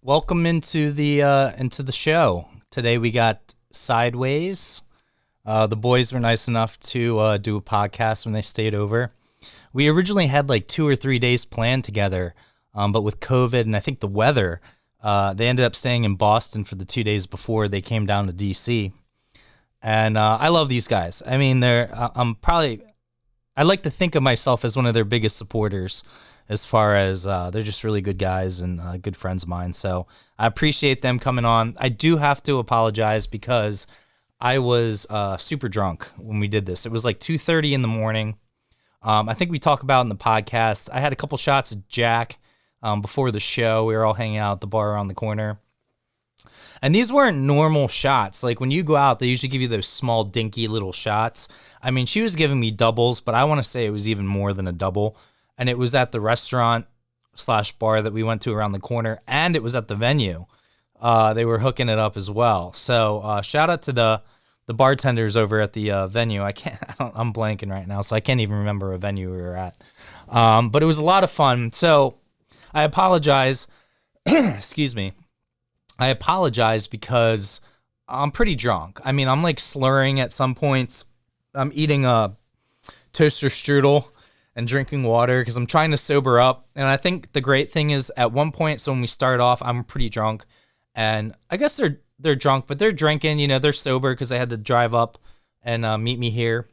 welcome into the show. Today we got Sideways. The boys were nice enough to do a podcast when they stayed over. We originally had like 2 or 3 days planned together, but with COVID and I think the weather, they ended up staying in Boston for the 2 days before they came down to DC. And I love these guys. I mean, I like to think of myself as one of their biggest supporters, as far as they're just really good guys and good friends of mine. So I appreciate them coming on. I do have to apologize because I was super drunk when we did this. It was like 2:30 in the morning. I think we talk about in the podcast. I had a couple shots of Jack before the show. We were all hanging out at the bar around the corner. And these weren't normal shots. Like when you go out, they usually give you those small, dinky little shots. I mean, she was giving me doubles, but I want to say it was even more than a double. And it was at the restaurant/bar that we went to around the corner, and it was at the venue. They were hooking it up as well. So shout out to the bartenders over at the venue. I'm blanking right now, so I can't even remember what venue we were at. But it was a lot of fun. So I apologize. Excuse me. I apologize because I'm pretty drunk. I mean, I'm like slurring at some points. I'm eating a toaster strudel and drinking water because I'm trying to sober up. And I think the great thing is at one point, so when we started off, I'm pretty drunk. And I guess they're drunk, but they're drinking, they're sober because they had to drive up and meet me here.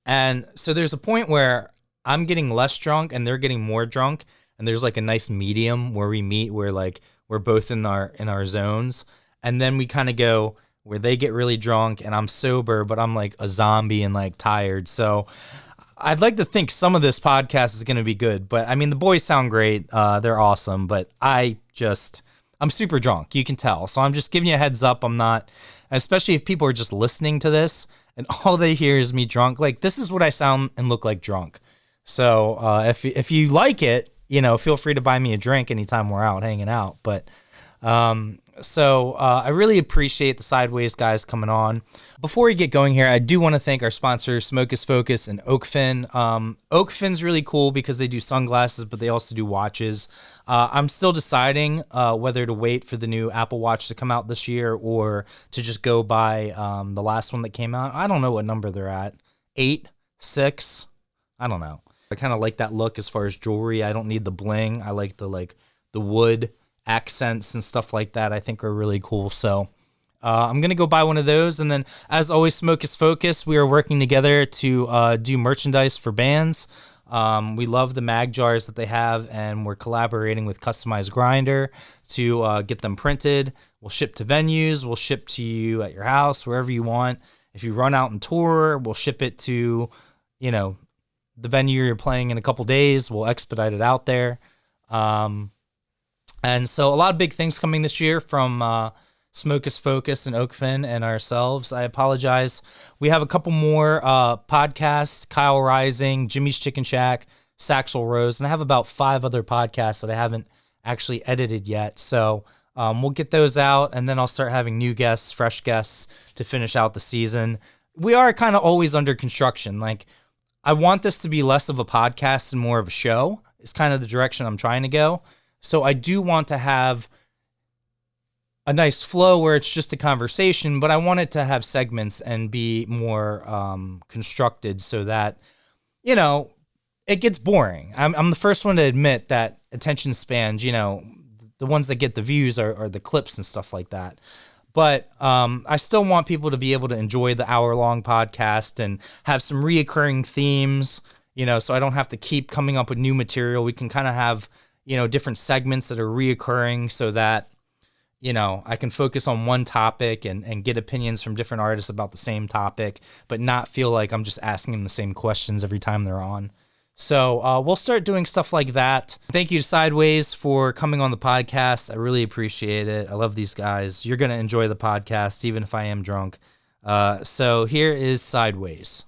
And so there's a point where I'm getting less drunk and they're getting more drunk. And there's like a nice medium where we meet where like we're both in our zones. And then we kind of go where they get really drunk and I'm sober, but I'm like a zombie and like tired. So I'd like to think some of this podcast is going to be good, but I mean, the boys sound great. They're awesome, but I'm super drunk. You can tell. So I'm just giving you a heads up. I'm not, especially if people are just listening to this and all they hear is me drunk. Like this is what I sound and look like drunk. So if you like it, feel free to buy me a drink anytime we're out hanging out. But I really appreciate the Sideways guys coming on. Before we get going here, I do want to thank our sponsors, Smokus Focus and Oakfin. Oakfin's really cool because they do sunglasses, but they also do watches. I'm still deciding whether to wait for the new Apple Watch to come out this year or to just go buy the last one that came out. I don't know what number they're at. 8, 6, I don't know. I kind of like that look as far as jewelry. I don't need the bling. I like the wood accents and stuff like that. I think are really cool. So I'm going to go buy one of those. And then as always, Smokus Focus, we are working together to do merchandise for bands. We love the mag jars that they have, and we're collaborating with Customized Grinder to get them printed. We'll ship to venues. We'll ship to you at your house, wherever you want. If you run out and tour, we'll ship it to, the venue you're playing in a couple days. We'll expedite it out there. And so a lot of big things coming this year from Smokus Focus and Oakfin and ourselves. I apologize. We have a couple more podcasts, Kyle Rising, Jimmy's Chicken Shack, Saxel Rose, and I have about 5 other podcasts that I haven't actually edited yet. So we'll get those out, and then I'll start having new guests, fresh guests to finish out the season. We are kind of always under construction. Like, I want this to be less of a podcast and more of a show. It's kind of the direction I'm trying to go. So I do want to have a nice flow where it's just a conversation, but I want it to have segments and be more constructed so that, it gets boring. I'm the first one to admit that attention spans, the ones that get the views are the clips and stuff like that. But I still want people to be able to enjoy the hour-long podcast and have some reoccurring themes, so I don't have to keep coming up with new material. We can kind of have, different segments that are reoccurring so that, I can focus on one topic and get opinions from different artists about the same topic, but not feel like I'm just asking them the same questions every time they're on. So we'll start doing stuff like that. Thank you to Sideways for coming on the podcast. I really appreciate it. I love these guys. You're going to enjoy the podcast, even if I am drunk. So here is Sideways.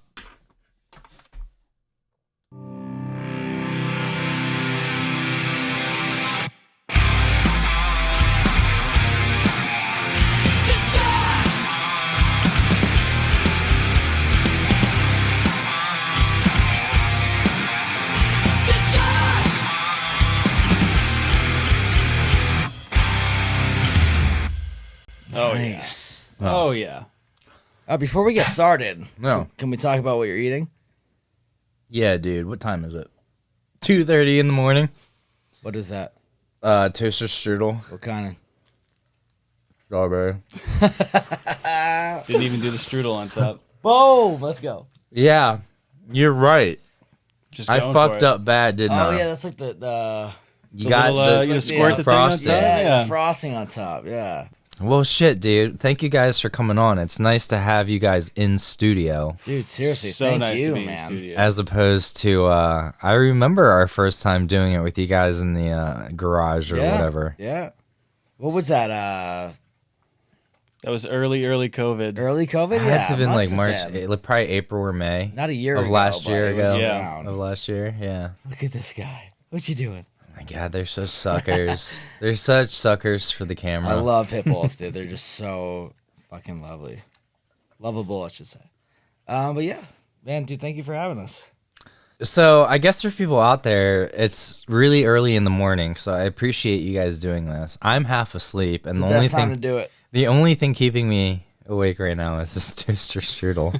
Oh, Nice. yeah. Oh, yeah. Before we get started, No. can we talk about what you're eating? Yeah, dude. What time is it? 2:30 in the morning. What is that? Toaster strudel. What kind of? Strawberry. Didn't even do the strudel on top. Boom! Let's go. Yeah, you're right. Just I going fucked for it. up bad, didn't I? Oh yeah, that's like the You got little, the you just squirt the thing on frosting. top? yeah, Yeah. the frosting on top. Yeah, Well, shit, dude. Thank you guys for coming on. It's nice to have you guys in studio, dude. Seriously, So thank nice you, to be in man. studio. as opposed to I remember our first time doing it with you guys in the garage or whatever. Yeah. What was that? That was early COVID. Early COVID? It Yeah, had to have been must like have March, been. probably April or May Not a year of ago, last but year it was ago. Yeah. around. Of last year, yeah. Look at this guy. What you doing? Oh my God, they're such suckers. They're such suckers for the camera. I love pit bulls, dude. They're just so fucking lovely. Lovable, I should say. But yeah, man, dude, thank you for having us. So I guess for people out there, it's really early in the morning, so I appreciate you guys doing this. I'm half asleep, and It's the the only best time to thing, do it. the only thing keeping me awake right now is this toaster strudel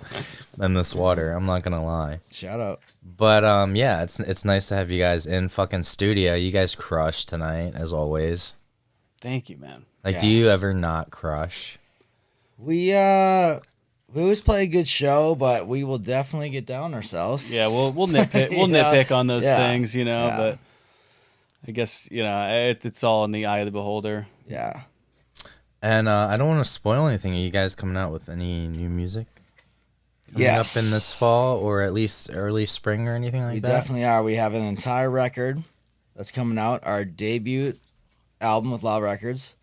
and this water. I'm not gonna lie, Shout out. but yeah, it's nice to have you guys in fucking studio. You guys crushed tonight as always. Thank you, man. Like, Yeah. do you ever not crush? We always play a good show, but we will definitely get down ourselves. Yeah, we'll nitpick. We'll Yeah. nitpick on those Yeah. things, Yeah. but I guess it's all in the eye of the beholder. Yeah. And I don't want to spoil anything. Are you guys coming out with any new music? Coming Yes. up in this fall or at least early spring or anything like We that? definitely are. We have an entire record that's coming out. Our debut album with Loud Records.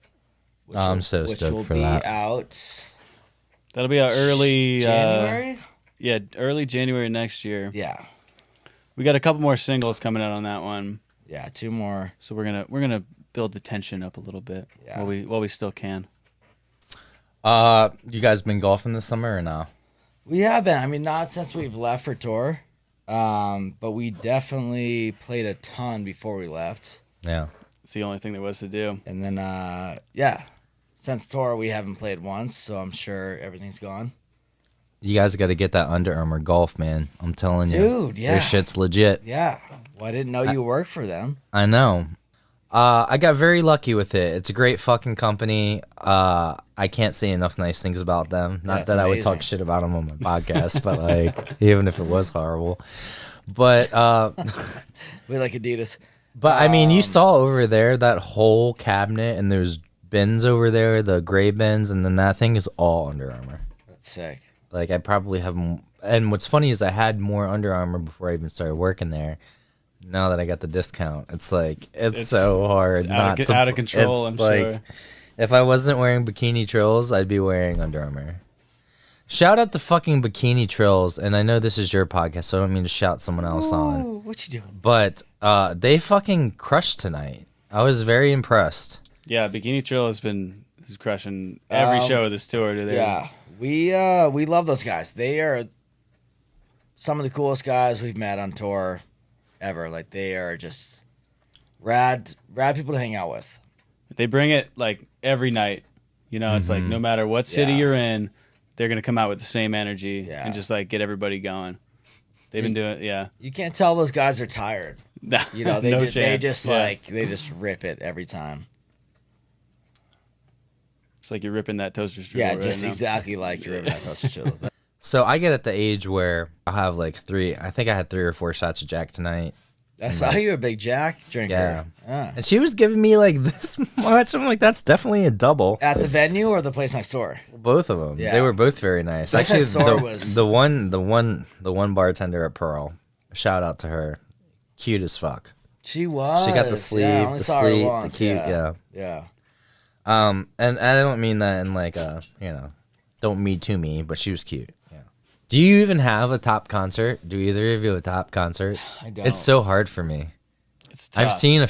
Which I'm so which stoked will for be that. out That'll be our early January. early January next year. Yeah. We got a couple more singles coming out on that one, Yeah. 2 more. so we're gonna build the tension up a little bit Yeah. while we still can. You guys been golfing this summer or no? We have been. I mean, not since we've left for tour, but we definitely played a ton before we left. Yeah. It's the only thing there was to do. And then, yeah, since tour we haven't played once, so I'm sure everything's gone. You guys got to get that Under Armour golf, man. I'm telling you. Dude, yeah. Their shit's legit. Yeah. Well, I didn't know you worked for them. I know. I got very lucky with it. It's a great fucking company. I can't say enough nice things about them. Not That's that I would amazing. talk shit about them on my podcast, but like, even if it was horrible. But We like Adidas. I mean, you saw over there that whole cabinet and there's bins over there, the gray bins, and then that thing is all Under Armour. That's sick. Like, I probably have, and what's funny is I had more Under Armour before I even started working there. Now that I got the discount, it's like it's so hard not to. out of control. It's I'm like, sure. if I wasn't wearing Bikini Trills, I'd be wearing Under Armour. Shout out to fucking Bikini Trills, and I know this is your podcast, so I don't mean to shout someone else on. Ooh, what you doing? But they fucking crushed tonight. I was very impressed. Yeah, Bikini Trail is crushing every show of this tour today. Yeah, we love those guys. They are some of the coolest guys we've met on tour ever. Like, they are just rad people to hang out with. They bring it like every night. It's like no matter what city Yeah. you're in, they're gonna come out with the same energy Yeah. and just like get everybody going. They've been doing yeah. You can't tell those guys are tired. They They chance. just Yeah. like they just rip it every time. It's like you're ripping that toaster strudel. Yeah, right just now. exactly like you're ripping that toaster strudel. So I get at the age where I'll have like I think I had 3 or 4 shots of Jack tonight. I saw you're a big Jack drinker. Yeah. And she was giving me like this much. I'm like, that's definitely a double. At the venue or the place next door? Both of them. Yeah. They were both very nice. Place Actually, next door was- the one bartender at Pearl. Shout out to her. Cute as fuck. She was. She got the sleeve, Yeah, I only the saw her sleeve, once, the cute. Yeah. Yeah. And I don't mean that in like don't me to me, but she was cute. Yeah. Do you even have a top concert? Do either of you have a top concert? I don't. It's so hard for me. It's tough. I've seen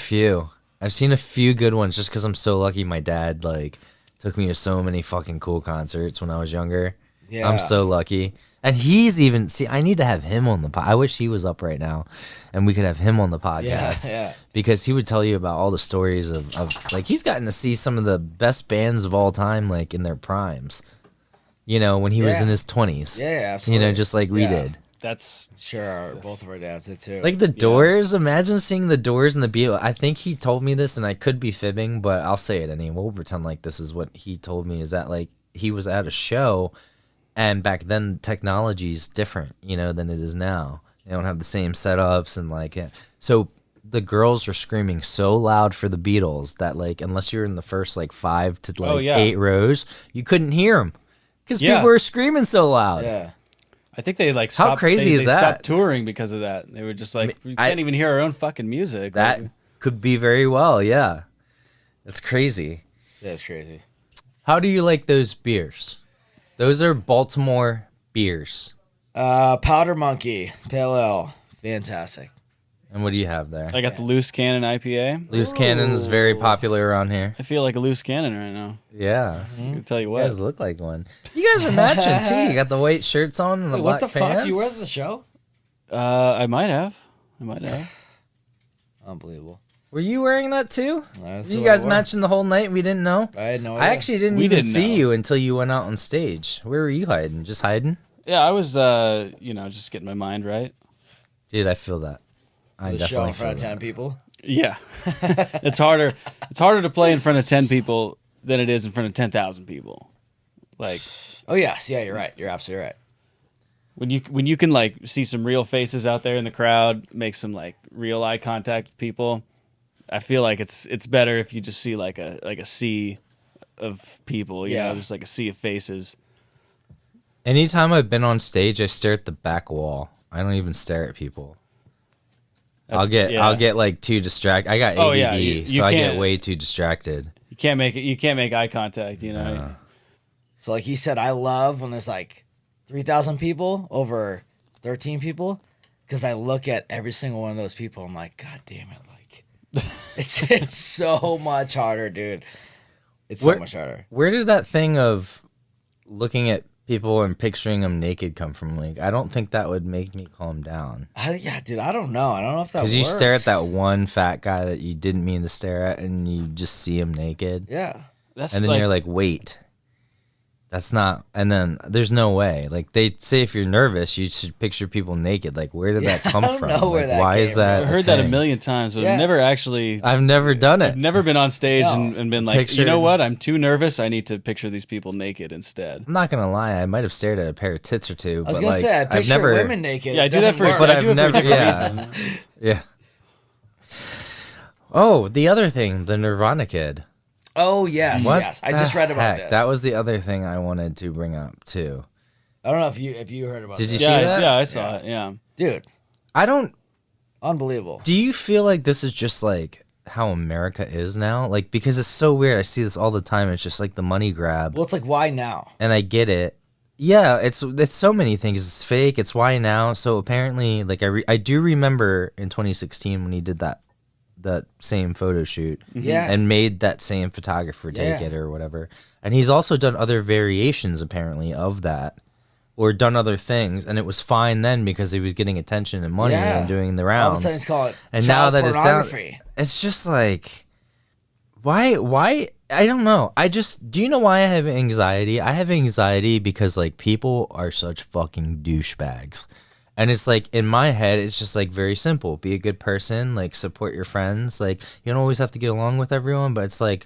a few good ones just because I'm so lucky. My dad like took me to so many fucking cool concerts when I was younger. Yeah. I'm so lucky. And he's even I need to have him on the pod. I wish he was up right now and we could have him on the podcast. Yeah. Because he would tell you about all the stories of like he's gotten to see some of the best bands of all time like in their primes. You know, when he was in his 20s. Yeah, absolutely. You know, just like we did. That's Sure, both of our dads did too. Like the Doors, imagine seeing the Doors and the Beatles. I think he told me this and I could be fibbing, but I'll say it anyway. We'll pretend like this is what he told me, is that like he was at a show and back then technology's different, you know, than it is now. They don't have the same setups and like so the girls are screaming so loud for the Beatles that like unless you're in the first like 5 to like 8 rows, you couldn't hear them because people were screaming so loud. Yeah. I think they like stopped, how crazy they is that? stopped touring because of that. They were just like, we can't even hear our own fucking music. That like, could be very well, yeah. It's crazy. That's crazy. How do you like those beers? Those are Baltimore beers. Powder Monkey Pale Ale, fantastic. And what do you have there? I got the Loose Cannon IPA. Loose Cannon's very popular around here. I feel like a loose cannon right now. Yeah. I can tell you You what. guys look like one. You guys are matching too. You got the white shirts on and the black pants. What the fuck? You were at the show? I might have. Unbelievable. Were you wearing that too? That's You what guys I wore. matching the whole night and we didn't know? I had no idea. I actually didn't We even didn't see know. you until you went out on stage. Where were you hiding? Just hiding? Yeah, I was, just getting my mind right. Dude, I feel that. I The show definitely in front of feel 10 that. people. Yeah. It's harder to play in front of 10 people than it is in front of 10,000 people. Like, Oh, yes. Yeah, you're right. You're absolutely right. when you can like see some real faces out there in the crowd, make some like real eye contact with people, I feel like it's better if you just see like a sea of people, you know, just like a sea of faces. Anytime I've been on stage, I stare at the back wall. I don't even stare at people. I'll get like too distracted. I got ADD, Oh, yeah, you so I get can't- way too distracted. You can't make eye contact, you know. So, like he said, I love when there's like 3,000 people over 13 people because I look at every single one of those people. I'm like, God damn it. Like, it's so much harder, dude. It's so much harder. Where did that thing of looking at people and picturing them naked come from? Like, I don't think that would make me calm down. Yeah, dude, I don't know. I don't know if that works. Because you stare at that one fat guy that you didn't mean to stare at, and you just see him naked, Yeah. That's and then you're like, wait, that's not. And then there's no way. Like they say, if you're nervous, you should picture people naked. Like, where did that come I don't from? know where Like, that why is came that? I heard that a thing? million times, but Yeah. I've never actually. I've never done it. I've never been on stage No. and been like, Picture- you know what? I'm too nervous. I need to picture these people naked instead. I'm not gonna lie. I might have stared at a pair of tits or two. I was but going like, to say, I picture I've never. women naked. Yeah, I It do that doesn't for. work. But I I've do it for never- a different yeah. reason. Yeah. Oh, the other thing, the Nirvana kid. Oh, yes, What yes. I the just read about heck? this. That was the other thing I wanted to bring up too. I don't know if you heard about Did you this. see Yeah, that? yeah, I saw it. Yeah. Dude, I don't. unbelievable. Do you feel like this is just like how America is now? Like, because it's so weird. I see this all the time. It's just like the money grab, Well, it's like, why now? and I get it. Yeah, it's so many things. It's fake. It's why now. So apparently, like I do remember in 2016 when he did that same photo shoot. Yeah. And made that same photographer take Yeah. it or whatever. And he's also done other variations apparently of that, or done other things, and it was fine then because he was getting attention and money Yeah. and doing the All of a rounds. sudden, it's called And child now that it's down, pornography. it's just like, why? I don't know. Do you know why I have anxiety? I have anxiety because like people are such fucking douchebags. And it's like, in my head, it's just like very simple. Be a good person, like support your friends. Like, you don't always have to get along with everyone, but it's like,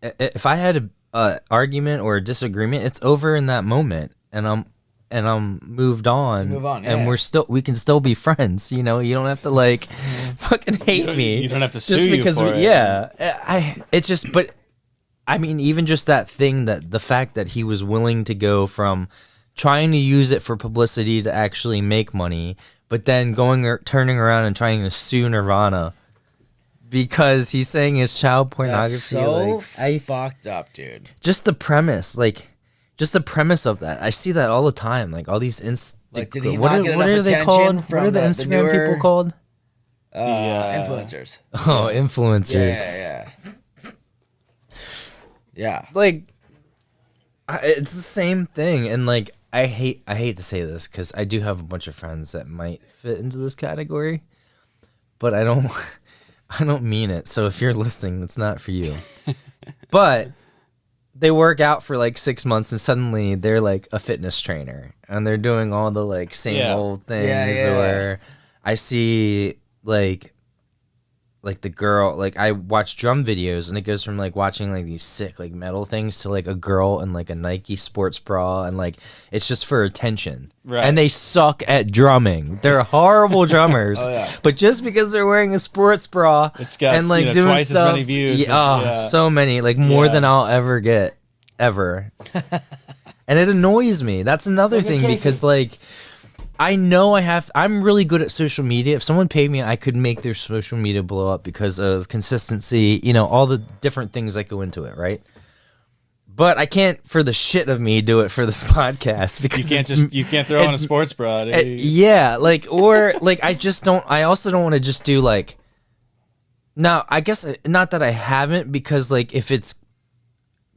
if I had a argument or a disagreement, it's over in that moment, and I'm moved on. Move on, and yeah. we can still be friends. You know, you don't have to like fucking hate me. You don't have to just sue you because for it. Yeah, it's just, but I mean, even just that thing, that the fact that he was willing to go from trying to use it for publicity to actually make money, but then turning around and trying to sue Nirvana because he's saying it's child pornography. That's so like, I fucked up, dude. just the premise, just the premise of that. I see that all the time. Like all these Like, did he what not are, get what enough are they attention called? from What are the the Instagram newer- people called? Influencers. Oh, influencers. Yeah. Like, It's the same thing, and like I hate to say this because I do have a bunch of friends that might fit into this category, but I don't I don't mean it. So if you're listening, it's not for you. But they work out for like 6 months and suddenly they're like a fitness trainer and they're doing all the like same old things. Or I see like the girl, like I watch drum videos and it goes from like watching like these sick like metal things to like a girl in like a Nike sports bra, and like it's just for attention. Right. And they suck at drumming. They're horrible drummers. But just because they're wearing a sports bra It's got, and like you know, doing twice stuff, as many views. so many, like more than I'll ever get ever. And it annoys me. That's another thing because like I'm really good at social media. If someone paid me, I could make their social media blow up because of consistency, you know, all the different things that go into it, right? But I can't, for the shit of me, do it for this podcast because You can't throw on a sports bra. yeah, like, or like I also don't want to just do like, now I guess not that I haven't, because like if it's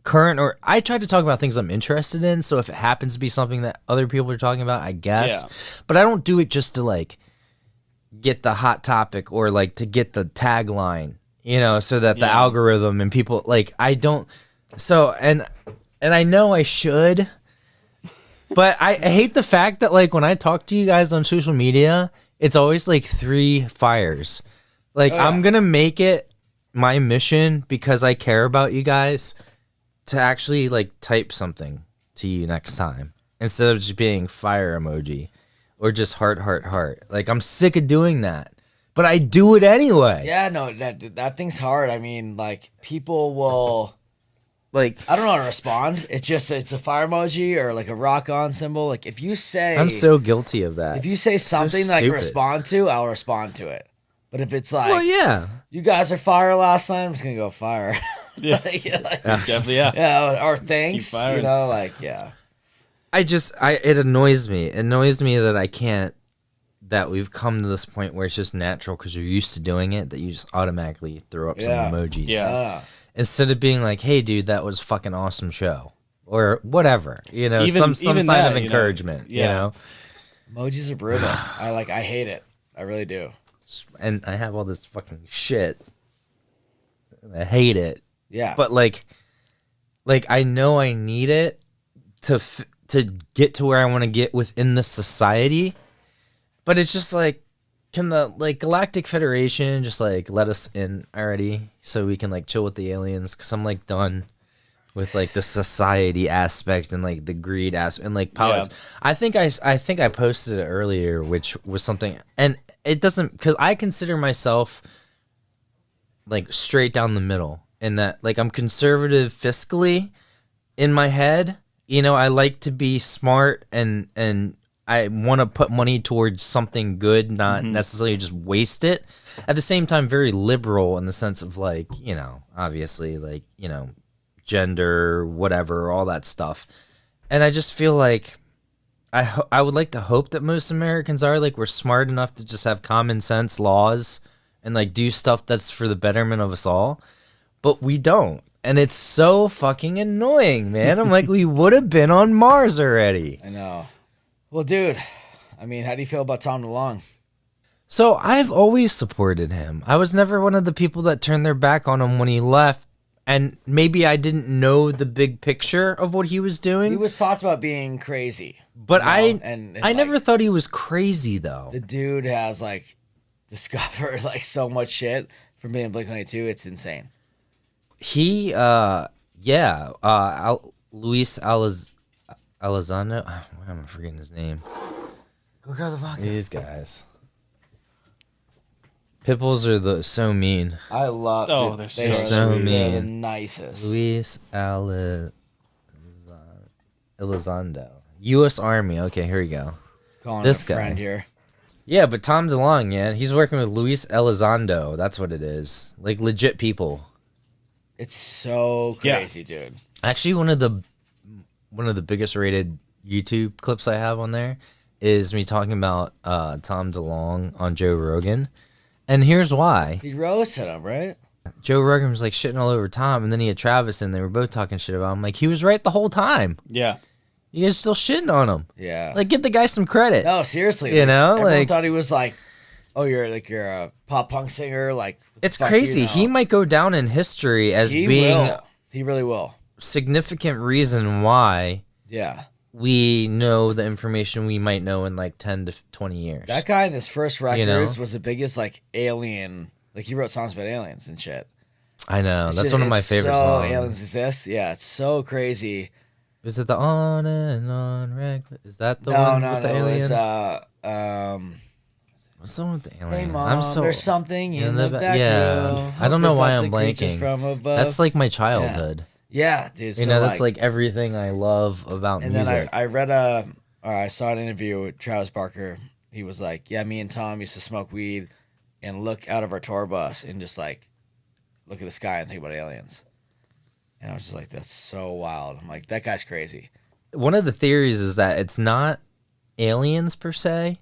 current, or I try to talk about things I'm interested in, so if it happens to be something that other people are talking about, I guess. But I don't do it just to like get the hot topic or like to get the tagline, you know, so that the algorithm and people like, I don't. So and I know I should, but I hate the fact that like when I talk to you guys on social media, it's always like 3 fires. Like I'm gonna make it my mission, because I care about you guys, to actually like type something to you next time instead of just being fire emoji or just heart. Like I'm sick of doing that, but I do it anyway. Yeah, no, that thing's hard. I mean, like people will, Like I don't know how to respond. It's a fire emoji or like a rock on symbol. Like if you say, I'm so guilty of that. if you say so something that I can stupid. respond to, I'll respond to it. But if it's like, Well, yeah. you guys are fire last time, I'm just gonna go fire. Yeah. Definitely, yeah. Yeah, or thanks, Keep firing. you know, like, yeah. It annoys me. It annoys me that I can't, that we've come to this point where it's just natural because you're used to doing it, that you just automatically throw up some emojis. Yeah. Instead of being like, hey, dude, that was a fucking awesome show. Or whatever. You know, Even some sign that, of encouragement, you know? Emojis are brutal. I hate it. I really do. And I have all this fucking shit. I hate it. Yeah. But like I know I need it to get to where I want to get within the society. But it's just like, can the like Galactic Federation just like let us in already so we can like chill with the aliens? Because I'm like done with like the society aspect and like the greed aspect and like politics. I think I posted it earlier, which was something, and it doesn't, because I consider myself like straight down the middle in that like I'm conservative fiscally in my head. You know, I like to be smart and I want to put money towards something good, not necessarily just waste it. At the same time, very liberal in the sense of like, you know, obviously like, you know, gender, whatever, all that stuff. And I just feel like I would like to hope that most Americans are like, we're smart enough to just have common sense laws and like do stuff that's for the betterment of us all. But we don't. And it's so fucking annoying, man. I'm like, we would have been on Mars already. I know. Well, dude, I mean, how do you feel about Tom DeLonge? So I've always supported him. I was never one of the people that turned their back on him when he left. And maybe I didn't know the big picture of what he was doing. He was talked about being crazy. But you know? I like, never thought he was crazy, though. The dude has, like, discovered, like, so much shit from being Blink-182. It's insane. He, Luis Elizondo. Why am I forgetting his name? Go grab the vodka. These guys. Pitbulls are so mean. I love. Oh, dude, they're they are so They're the mean. nicest. Luis Elizondo. U.S. Army. Okay, here we go. Calling this a guy. friend here. Yeah, but Tom DeLonge, man, he's working with Luis Elizondo. That's what it is. Like legit people. It's so crazy, dude. Actually, one of the biggest rated YouTube clips I have on there is me talking about Tom DeLonge on Joe Rogan. And here's why. He roasted him, right? Joe Rogan was like shitting all over Tom, and then he had Travis, and they were both talking shit about him. Like, he was right the whole time. Yeah. You guys still shitting on him. Yeah. Like, get the guy some credit. No, seriously. You know, everyone like- thought he was like, oh, you're a pop punk singer. Like, what the It's fuck do you crazy. know? He might go down in history as He being will. He really will. significant reason why Yeah. we know the information we might know in like 10 to 20 years. That guy in his first records You know? was the biggest like alien. Like, he wrote songs about aliens and shit. I know. It's That's just- one of my it's favorite so songs. Aliens exist. Yeah, it's so crazy. Is it the on and on reckless? Is that the no, one no, with the no. alien? It's What's the one with the alien? hey mom, there's something in the back yeah. room. I don't Hope know it's why not I'm the creatures blanking. From above. That's like my childhood. Yeah, dude. You so, know, that's like everything I love about And music. then I read or I saw an interview with Travis Barker. He was like, yeah, me and Tom used to smoke weed and look out of our tour bus and just like look at the sky and think about aliens. And I was just like, that's so wild. I'm like, that guy's crazy. One of the theories is that it's not aliens per se,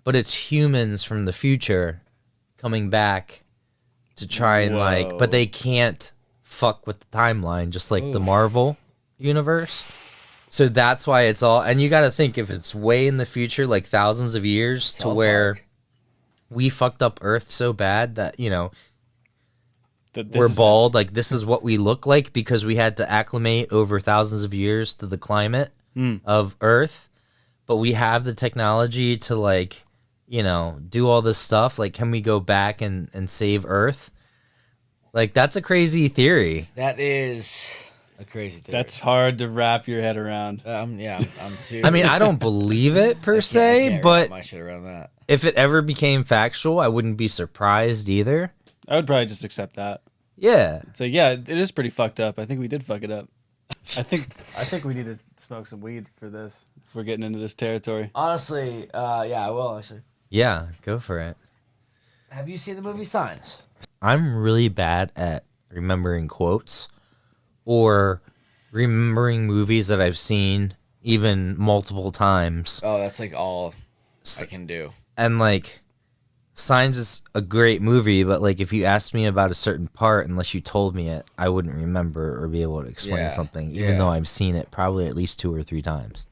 but it's humans from the future coming back to try and like, but Whoa. they can't fuck with the timeline, just like the Oof. Marvel universe. So that's why it's all, and you got to think if it's way in the future, like thousands of years, to South where Park. we fucked up Earth so bad that, you know, That we're is- bald. Like, this is what we look like because we had to acclimate over thousands of years to the climate of Earth. But we have the technology to, like, you know, do all this stuff. Like, can we go back and save Earth? Like, that's a crazy theory. That is a crazy thing. That's hard to wrap your head around. I'm too. I mean, I don't believe it per se, but my shit around that. if it ever became factual, I wouldn't be surprised either. I would probably just accept that. Yeah. So yeah, it is pretty fucked up. I think we did fuck it up. I think we need to smoke some weed for this. If we're getting into this territory. Honestly, yeah, I will actually. Yeah, go for it. Have you seen the movie Signs? I'm really bad at remembering quotes or remembering movies that I've seen even multiple times. Oh, that's like all I can do. And like Signs is a great movie, but like if you asked me about a certain part, unless you told me it, I wouldn't remember or be able to explain Yeah, something, even yeah. though I've seen it probably at least 2 or 3 times.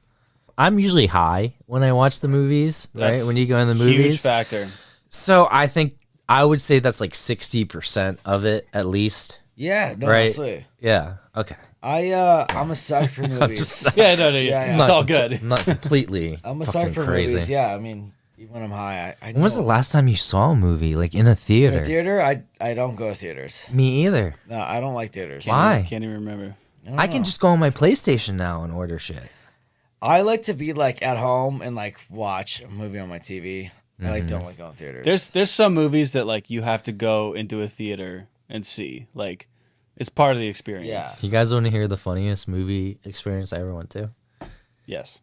I'm usually high when I watch the movies, right? That's When you go in the Huge movies. factor. So I think I would say that's like 60% of it at least. Yeah, no, Right. absolutely. Yeah. Okay. I'm a sucker for movies. Yeah, no, Yeah, it's yeah. all good. I'm not completely. I'm a sucker fucking for crazy. movies. Yeah, I mean, even when I'm high, I When was the know. last time you saw a movie like in a theater? In a theater? I don't go to theaters. Me either. No, I don't like theaters. Why? Can't even remember. don't I can know. just go on my PlayStation now and order shit. I like to be like at home and like watch a movie on my TV. I like don't like going to theaters. There's some movies that like you have to go into a theater and see. Like it's part of the experience. Yeah. You guys want to hear the funniest movie experience I ever went to? Yes.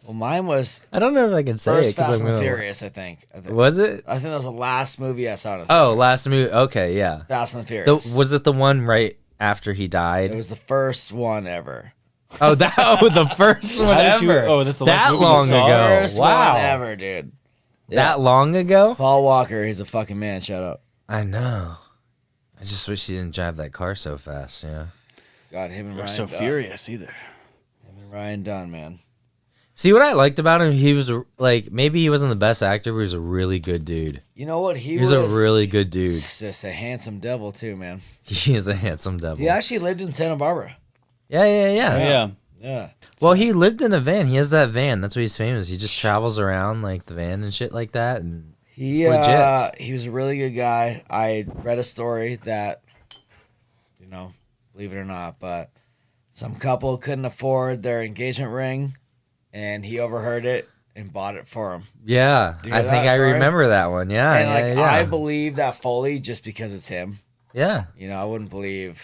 Well, mine was I don't know if I can say it first because Fast I'm and the gonna. Furious. I think. Was it? I think that was the last movie I saw. In a Oh, theater. last movie. Okay, yeah. Fast and the Furious. Was it the one right after he died? It was the first one ever. Oh, the first one How did you- ever. oh, that's the last that movie you long saw? ago. First Wow, one ever, dude. that long ago. Paul Walker, he's a fucking man. Shut up. I know. I just wish he didn't drive that car so fast. Yeah. God, him and Or Ryan. so Dunn. furious either. Him and Ryan Dunn, man. See what I liked about him? He was like maybe he wasn't the best actor, but he was a really good dude. You know what? He was a really good dude. just a handsome devil too, man. He is a handsome devil. He actually lived in Santa Barbara. Yeah. Oh, yeah. Yeah. Well, he lived in a van. He has that van. That's what he's famous. He just travels around like the van and shit like that. And He It's legit. he was a really good guy. I read a story that, you know, believe it or not, but some couple couldn't afford their engagement ring, and he overheard it and bought it for him. yeah, Do you hear I think that I story? remember that one. Yeah, and like yeah. I believe that fully just because it's him. Yeah. You know, I wouldn't believe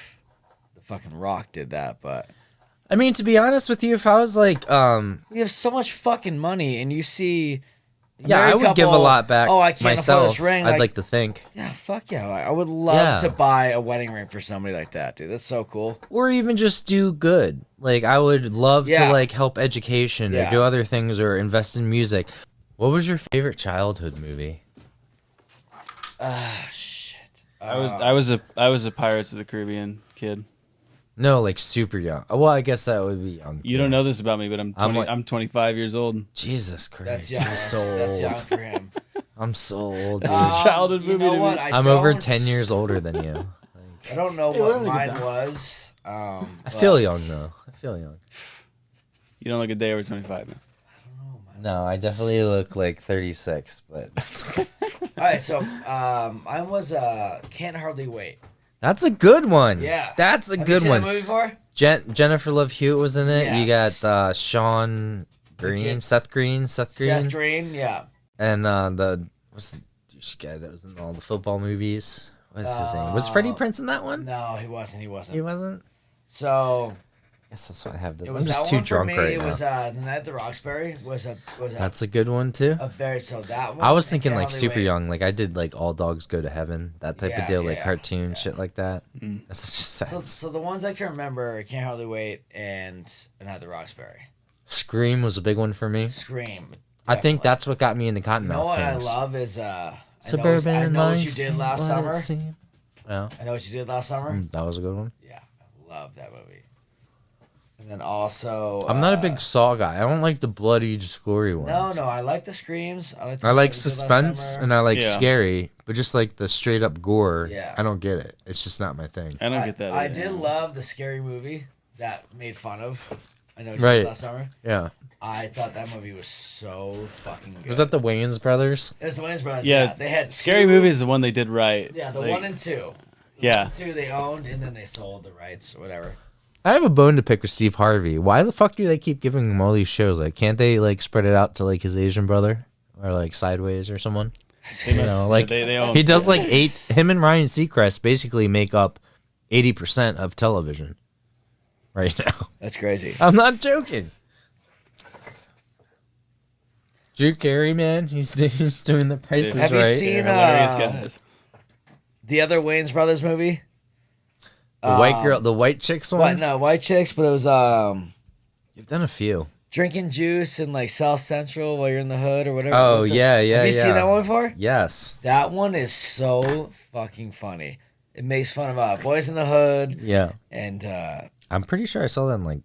the fucking Rock did that, but I mean, to be honest with you, if I was like, we have so much fucking money, and you see. a yeah, I married would give a couple, lot back Oh, I can't myself. afford this ring. I'd like to think. Yeah, fuck yeah. I would love Yeah. to buy a wedding ring for somebody like that, dude. That's so cool. Or even just do good. Like, I would love Yeah. to, like, help education or Yeah. do other things or invest in music. What was your favorite childhood movie? Shit. I was a Pirates of the Caribbean kid. No, like super young. Well, I guess that would be young. You don't know this about me, but I'm 25 years old. Jesus Christ. That's young. I'm so That's old. young for him. I'm so old, dude. It's a childhood You movie know to what? me. I I'm over don't- 10 years older than you. I don't know Hey, we're what having a good mine time. was. I feel young though. I feel young. You don't look a day over 25, man. No, I definitely look like 36, but All right, so mine was Can't Hardly Wait. that's a good one. Yeah. That's a Have you good seen one. that movie before? Jennifer Love Hewitt was in it. You Yes. got Sean Green, kid. Seth Green, Seth Green, yeah. and what's the douche guy that was in all the football movies? What's his name? Was Freddie Prinze in that one? No, he wasn't. He wasn't. So I guess that's why I have this. it I'm was just that too one for drunk me. right It now. was The Night at the Roxbury. Was a That's a good one too. a very so that one. I was and thinking Can't like Hardly super Wait. young. Like I did like All Dogs Go to Heaven, that type Yeah, of deal, like yeah, cartoon yeah. shit like that. That's just sad. So the ones I can remember are Can't Hardly Wait and The Night at the Roxbury. Scream was a big one for me. Scream. I think definitely. that's what got me into You know Cottonmouth what Kings. I love is Suburban I know life. what you did last what it summer. seemed. Yeah, I know what you did last summer. that was a good one. Yeah, I love that movie. And then also, I'm not a big Saw guy. I don't like the bloody, just gory ones. No, I like the screams. I like. I like suspense and I like Yeah. scary, but just like the straight up gore, Yeah. I don't get it. It's just not my thing. I don't get that. I either. did love the scary movie that made fun of. I know what you Right. did last summer. Yeah. I thought that movie was so fucking good. Was that the Wayans brothers? It was the Wayans Brothers. Yeah, They had Scary two- Movie is the one they did right. Yeah, the Like, 1 and 2. Yeah. 2 they owned, and then they sold the rights or whatever. I have a bone to pick with Steve Harvey. Why the fuck do they keep giving him all these shows? Like, can't they like spread it out to like his Asian brother or like Sideways or someone? They must- know, like, they own He does stuff. like him and Ryan Seacrest basically make up 80% of television right now. That's crazy. I'm not joking. Drew Carey, man, he's doing the prices Have you right. seen, They're hilarious guys. The other Wayans Brothers movie? the white girl, the white chicks one? What? No, White Chicks, but it was You've done a few. drinking juice in like South Central while you're in the hood or whatever. Oh, What the- yeah. Have you seen that one before? Yes. That one is so fucking funny. It makes fun of boys in the hood Yeah. and I'm pretty sure I saw that in like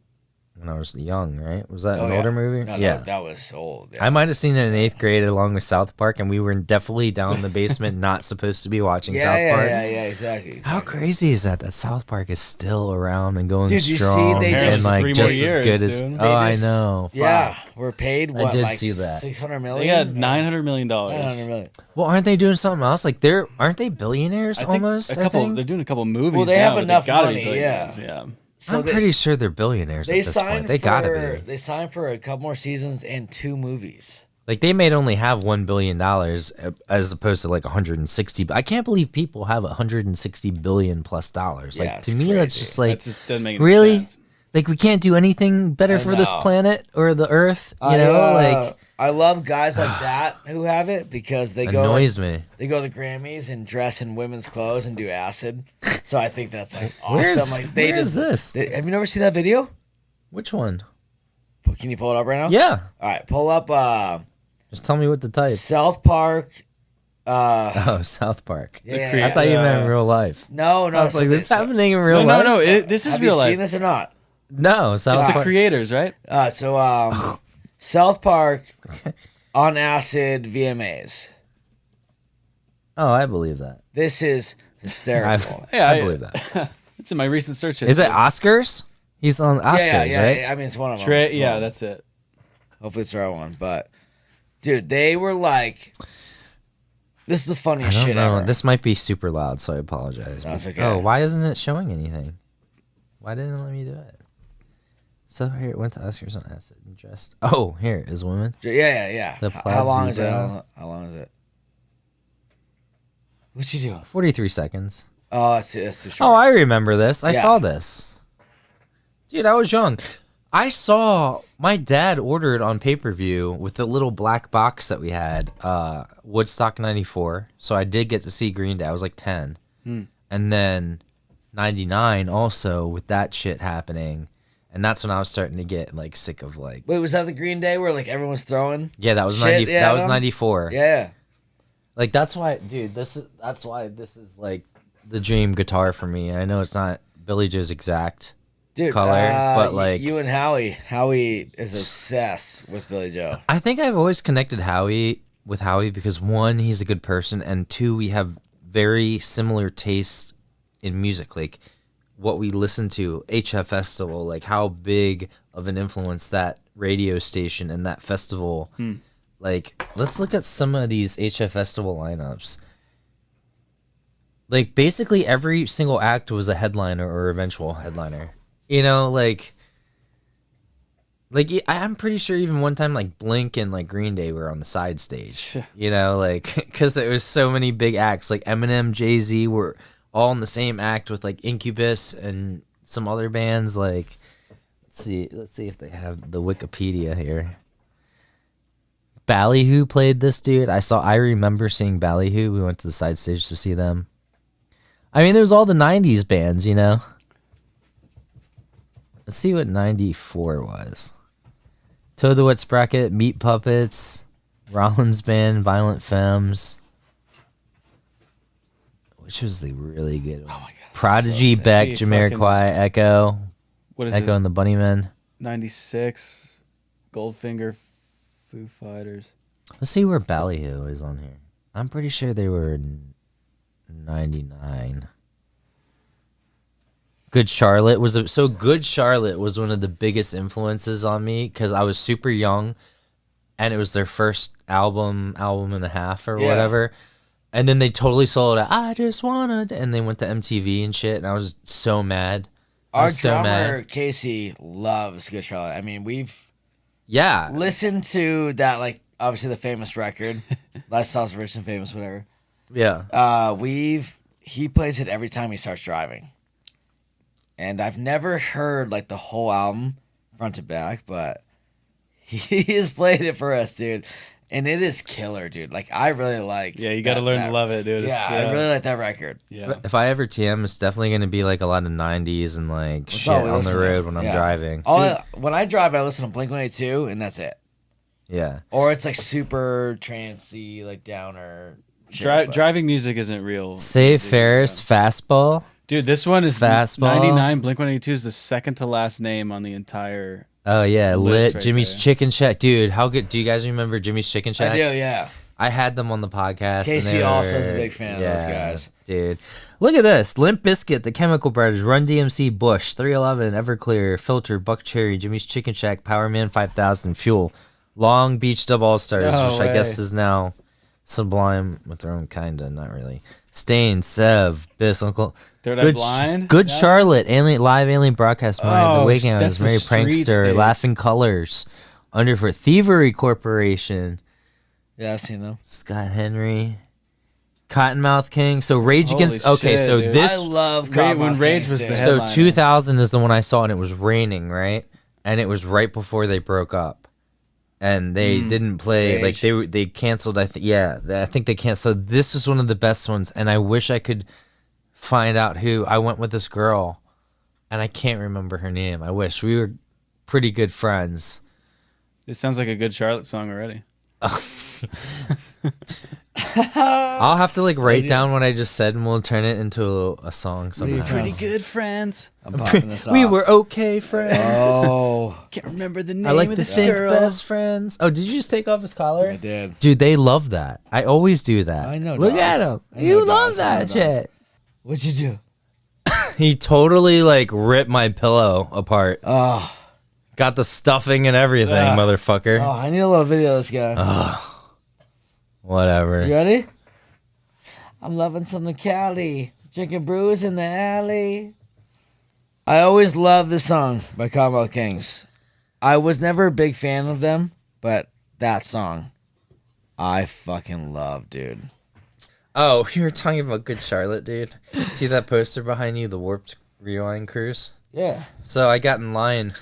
when I was young, right? Was that Oh, an yeah. older movie? no, yeah. that was old. Yeah. I might have seen it in 8th grade along with South Park, and we were definitely down in the basement, not supposed to be watching South Park. yeah, exactly. How crazy is that South Park is still around and going Dude, you see strong they and just- like 3 more just as years, good as dude. They I just- know. Yeah, Fuck. we're paid I what did like see that. 600 They million. got $900 million. 900 million. Well, aren't they doing something else? Like aren't they billionaires I think almost? a couple. I think? They're doing a couple movies. Well, they now, have but enough gotta be money, billionaires, yeah. So I'm pretty sure they're billionaires they at this signed point. They gotta for- be. They signed for a couple more seasons and 2 movies. Like they may only have $1 billion as opposed to like 160. But I can't believe people have 160 billion plus dollars. Like Yeah, to it's me, that's crazy. just like That just doesn't make any really. sense. Like we can't do anything better I for this know. planet or the Earth. You know, like I love guys like that who have it because they go annoys me. they go to the Grammys and dress in women's clothes and do acid. So I think that's like Where's, awesome. Like they where is just this? have you never seen that video? Which one? Can you pull it up right now? Yeah. All right, pull up Just tell me what to type. South Park. Oh, South Park. Yeah, crea- I thought you meant in real life. no. I was so like, this is happening in real No, life? no, this is have real you life. seen this or not? No, South It's the Park. creators, right? South Park on acid VMAs. Oh, I believe that. This is hysterical. Yeah, I believe that. It's in my recent search history. Is it Oscars? He's on Oscars, yeah, right? yeah. I mean, it's one of them. Tra- It's one yeah, of them. that's it. Hopefully it's the right one. But, dude, they were like, this is the I funniest don't shit know. ever. This might be super loud, so I apologize. That's okay. Oh, why isn't it showing anything? Why didn't it let me do it? So here it went to Oscars on acid and dressed. Oh, here is women. Yeah. The How long is it? zebra. How long is it? What you doing? 43 seconds. Oh, that's too Oh, short. I remember this. I Yeah. saw this. Dude, I was young. I saw my dad ordered on pay-per-view with the little black box that we had, Woodstock 94. So I did get to see Green Day. I was like 10. And then 99 also with that shit happening. And that's when I was starting to get like sick of like, Wait, was that the Green Day where like everyone's throwing? yeah, that was Shit, 90, yeah, that was no? 94. Yeah. Like that's why, dude, that's why this is like the dream guitar for me. I know it's not Billy Joe's exact Dude, color, but like you and Howie is obsessed with Billy Joe. I think I've always connected Howie with Howie because one, he's a good person, and two, we have very similar tastes in music. Like what we listen to, HF Festival, like how big of an influence that radio station and that festival. Like, let's look at some of these HF Festival lineups. Like, basically every single act was a headliner or eventual headliner. You know, like I'm pretty sure even one time, like, Blink and, like, Green Day were on the side stage. You know, like, because there was so many big acts. Like, Eminem, Jay-Z were all in the same act with, like, Incubus and some other bands. Like, let's see if they have the Wikipedia here. Ballyhoo played this, dude. I remember seeing Ballyhoo. We went to the side stage to see them. I mean, there's all the 90s bands, you know? Let's see what 94 was. Toad the Wet Sprocket, Meat Puppets, Rollins Band, Violent Femmes. Which was the really good one? Oh my God. Prodigy, so Beck, sick. Jamiroquai, Echo. What is Echo it? and the Bunnymen. 96, Goldfinger, Foo Fighters. Let's see where Ballyhoo is on here. I'm pretty sure they were 99. Good Charlotte was Good Charlotte was one of the biggest influences on me because I was super young, and it was their first album and a half or whatever, and then they totally sold it. I just wanna, and they went to MTV and shit, and I was so mad. Our drummer Casey loves Good Charlotte. I mean, we've listened to that, like obviously the famous record, Lifestyles Rich and Famous, whatever. Yeah. He plays it every time he starts driving. And I've never heard like the whole album front to back, but he has played it for us, dude. And it is killer, dude. Like I really like. Yeah, you got to learn to love it, dude. Yeah, I really like that record. Yeah. If I ever TM, it's definitely gonna be like a lot of 90s and like shit on the road when I'm driving. When I drive, I listen to Blink-182, and that's it. Yeah. Or it's like super trancey, like downer. Shit, Driving music isn't real. Save Ferris, Fastball. Dude, this one is Fastball. 99. Blink-182 is the second to last name on the entire. Oh yeah, Lit, right Jimmy's there. Chicken Shack, dude. How good? Do you guys remember Jimmy's Chicken Shack? I do, yeah. I had them on the podcast. Casey and also is a big fan of those guys. Dude, look at this: Limp Bizkit, The Chemical Brothers, Run DMC, Bush, 311, Everclear, Filter, Buck Cherry, Jimmy's Chicken Shack, Power Man 5000, Fuel, Long Beach Dub All Stars, which I guess is now Sublime with their own kinda, not really. Stain, Sev, Biss, Uncle. Third Eye Blind? Good Yeah. Charlotte, Live Alien Broadcast, The Waking that's Hours, Merry the street Prankster, stage. Laughing Colors, Underfoot, Thievery Corporation, Yeah, I've seen them. Scott Henry, Cottonmouth King. So Rage Holy Against. Okay, shit, so dude. this. I love When Rage was the So headliner. 2000 is the one I saw, and it was raining, right? And it was right before they broke up. And they didn't play, Rage. like they canceled. I think they canceled. This is one of the best ones, and I wish I could find out who. I went with this girl, and I can't remember her name. I wish we were pretty good friends. This sounds like a good Charlotte song already. I'll have to like write down what I just said, and we'll turn it into a song somehow. Pretty good friends. I'm popping this off. We were okay friends. Oh, Can't remember the name I like of to this think girl. best friends. Oh, did you just take off his collar? I did. Dude, they love that. I always do that. I know Look dogs. at him. I know You dogs. love I know that dogs. shit. What'd you do? He totally like ripped my pillow apart. Oh, Got the stuffing and everything, Ah. motherfucker. oh, I need a little video of this guy. Whatever. You ready? I'm loving some of Cali, drinking brews in the alley. I always love this song by Commonwealth Kings. I was never a big fan of them, but that song, I fucking love, dude. Oh, you were talking about Good Charlotte, dude. See that poster behind you, the Warped Rewind Cruise? Yeah. So I got in line.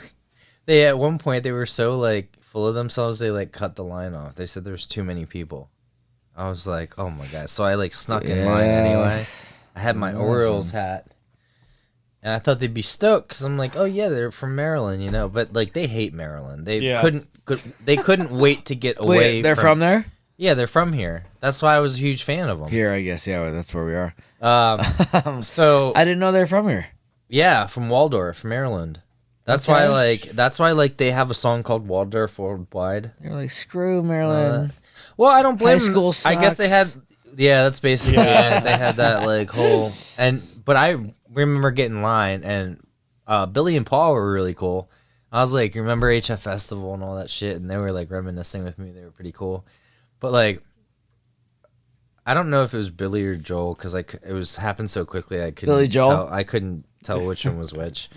They at one point they were so like full of themselves they like cut the line off. They said there was too many people. I was like, oh my god. So I like snuck in line anyway. I had my Orioles hat. And I thought they'd be stoked because I'm like, oh yeah, they're from Maryland, you know. But like they hate Maryland. They Yeah. couldn't wait to get away. Wait, they're from there? Yeah, they're from here. That's why I was a huge fan of them. Here, I guess. Yeah, that's where we are. So I didn't know they're from here. yeah, from Waldorf, Maryland. That's why they have a song called Waldorf Worldwide. They're like, screw Maryland. Well, I don't blame High school them. I guess they had sucks. that's basically it. They had that like whole but I remember getting in line and Billy and Paul were really cool. I was like, remember HF Festival and all that shit, and they were like reminiscing with me. They were pretty cool. But like I don't know if it was Billy or Joel because it was happened so quickly I couldn't Billy Joel? I couldn't tell which one was which.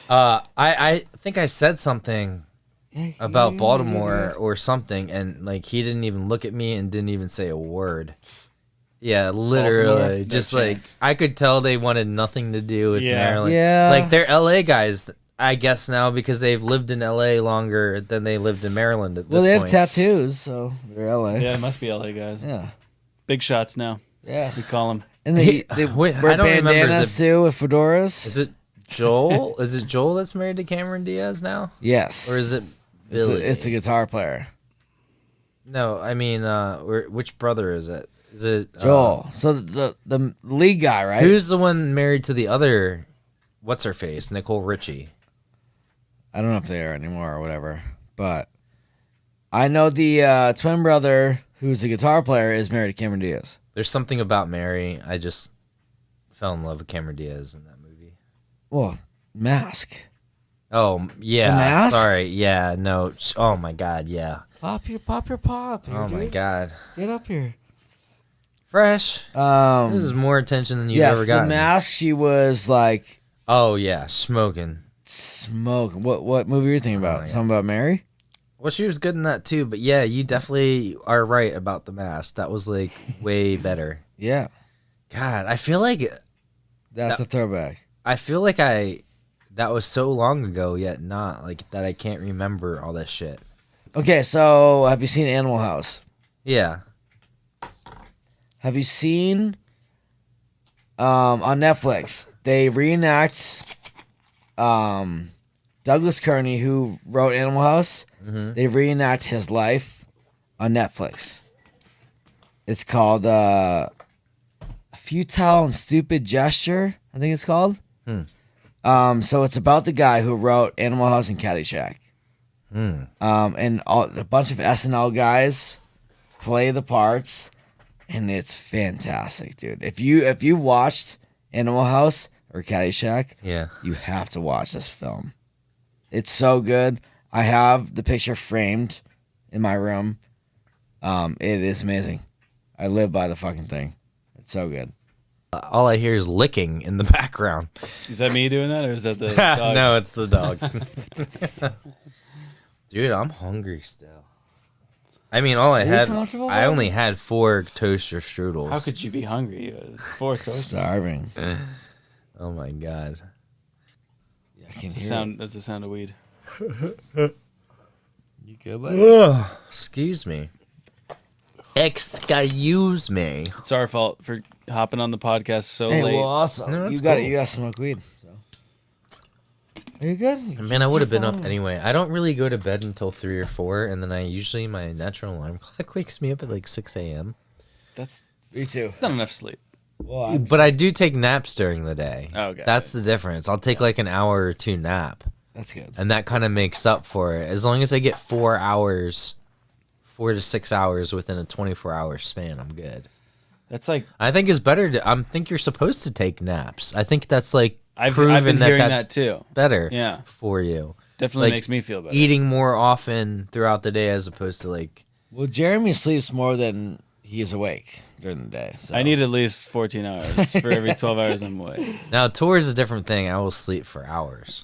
I think I said something about Baltimore or something, and like he didn't even look at me and didn't even say a word. Yeah, literally, just like I could tell they wanted nothing to do with Maryland. Yeah, like they're LA guys, I guess now because they've lived in LA longer than they lived in Maryland at this point. well, they have tattoos, so they're LA. Yeah, it must be LA guys. Yeah. Big shots now. Yeah. We call them. And they Wait, wear I don't remember. bandanas too with fedoras. Is it Joel? Is it Joel that's married to Cameron Diaz now? Yes. Or is it Billy? It's a guitar player. No, I mean, which brother is it? Is it Joel. So the lead guy, right? Who's the one married to the other? What's her face? Nicole Richie. I don't know if they are anymore or whatever, but I know the twin brother who's a guitar player is married to Cameron Diaz. There's something about Mary. I just fell in love with Cameron Diaz in that movie. Well, Mask. Oh yeah, The Mask? sorry. Yeah, no. Oh my God, yeah. Pop your pop. Here, Oh my dude. God. Get up here. Fresh. This is more attention than you've ever The gotten. Mask. She was like Oh yeah, smoking. smoke. What movie are you thinking about? yeah. Something about Mary? Well, she was good in that too, but yeah, you definitely are right about The Mask. That was like way better. Yeah, God, I feel like that's a throwback. that was so long ago, yet not like that. I can't remember all this shit. Okay, so have you seen Animal House? Yeah. Have you seen on Netflix? They reenact Douglas Kearney, who wrote Animal House. Mm-hmm. They reenact his life on Netflix. It's called A Futile and Stupid Gesture, I think it's called. So it's about the guy who wrote Animal House and Caddyshack. And a bunch of SNL guys play the parts, and it's fantastic, dude. If you watched Animal House or Caddyshack, Yeah. you have to watch this film. It's so good. I have the picture framed in my room. It is amazing. I live by the fucking thing. It's so good. All I hear is licking in the background. Is that me doing that, or is that the dog? No, it's the dog. Dude, I'm hungry still. I mean, I only had 4 toaster strudels. How could you be hungry? 4 toast. Starving. Oh my God. Yeah, I can That's hear that's the sound of weed. it. You good, buddy? Ugh, excuse me. Excuse me. It's our fault for hopping on the podcast so Hey, late. well, also, No, that's you got cool. You got to smoke weed. So. Are you good? Man, I would have been up anyway. I don't really go to bed until 3 or 4, and then my natural alarm clock wakes me up at like 6 a.m. That's Me too. it's not enough sleep. Well, But I do take naps during the day. Oh, okay. That's the difference. I'll take like an hour or 2 nap, that's good. and that kind of makes up for it. As long as I get 4 to 6 hours within a 24-hour span, I'm good. That's like I think it's better to. I think you're supposed to take naps. I think that's like I've proven been that hearing that's that too. better. Yeah. For you. Definitely Like, makes me feel better. Eating more often throughout the day as opposed to like. Well, Jeremy sleeps more than he is awake during the day. So. I need at least 14 hours for every 12 hours I'm awake. Now tour is a different thing. I will sleep for hours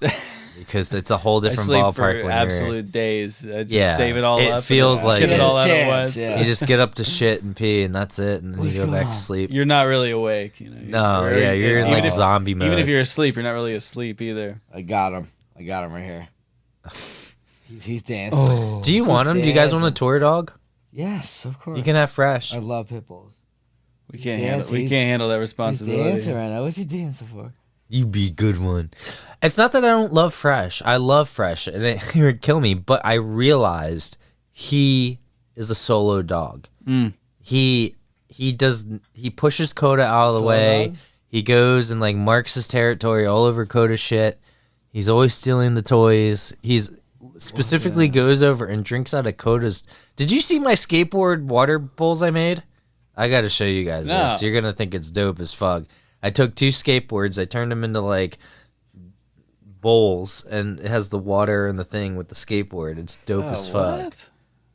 because it's a whole I different sleep ballpark for when absolute days. I just Yeah, save it all it up. feels and like get it it. all out at Chance, once. yeah. you just get up to shit and pee and that's it, and then What's you go going back on? to sleep. You're not really awake. You know. No, yeah, you're in even like if- zombie mode. Even if you're asleep, you're not really asleep either. I got him. I got him right here. He's dancing. Oh. Do you want them? Do you guys want a tour dog? Yes, of course. You can have Fresh. I love pit bulls. We can't He's handle. dancing. We He's- can't handle that He's responsibility. dancing right now. What you dancing for? You be a good one. It's not that I don't love Fresh. I love Fresh, and it would kill me. But I realized he is a solo dog. Mm. he pushes Coda out of the Slow way. down? He goes and like marks his territory all over Coda shit. He's always stealing the toys. He's specifically goes over and drinks out of Coda's. Did you see my skateboard water bowls I made? I got to show you guys No. this. You're going to think it's dope as fuck. I took 2 skateboards. I turned them into like bowls, and it has the water and the thing with the skateboard. It's dope as fuck. What?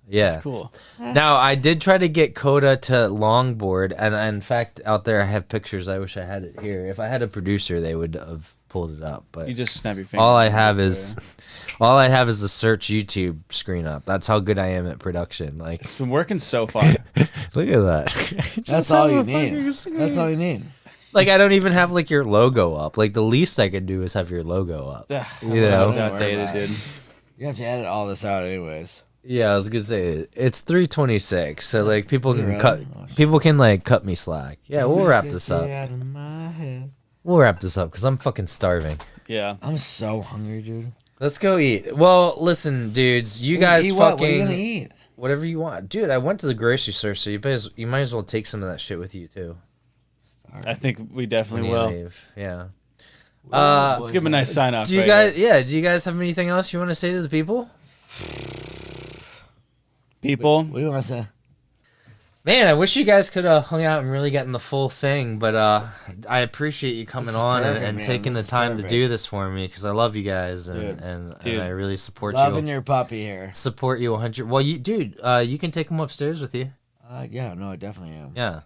Yeah. That's cool. Now, I did try to get Coda to longboard, and in fact, out there I have pictures. I wish I had it here. If I had a producer, they would have pulled it up. But You just snap your finger. all I have is the search YouTube screen up. That's how good I am at production. Like, It's been working so far. look at that. That's all you need. That's all you need. Like, I don't even have like your logo up. Like, the least I could do is have your logo up. Ugh, You know? It's outdated, dude. You have to edit all this out anyways. Yeah, I was gonna say it's 3:26, so like people Is it can really? cut Oh, shit. people can like cut me slack. Yeah, we'll wrap this up. Out of my head. We'll wrap this up because I'm fucking starving. Yeah. I'm so hungry, dude. Let's go eat. Well, listen, dudes, you guys Eat fucking what? What are you gonna eat? whatever you want, dude. I went to the grocery store, so you might as well take some of that shit with you too. I think we When definitely you will. leave. Yeah. Let's give him a nice sign off. Do you right guys? here. Yeah. Do you guys have anything else you want to say to the people? People? What do you want to say? Man, I wish you guys could have hung out and really gotten the full thing, but I appreciate you coming This is on perfect, and man. taking the This is time to perfect. do this for me because I love you guys Dude. and Dude. I really support Loving you. your puppy here. Support you 100. Well, you can take them upstairs with you. Yeah, no, I definitely am. Yeah.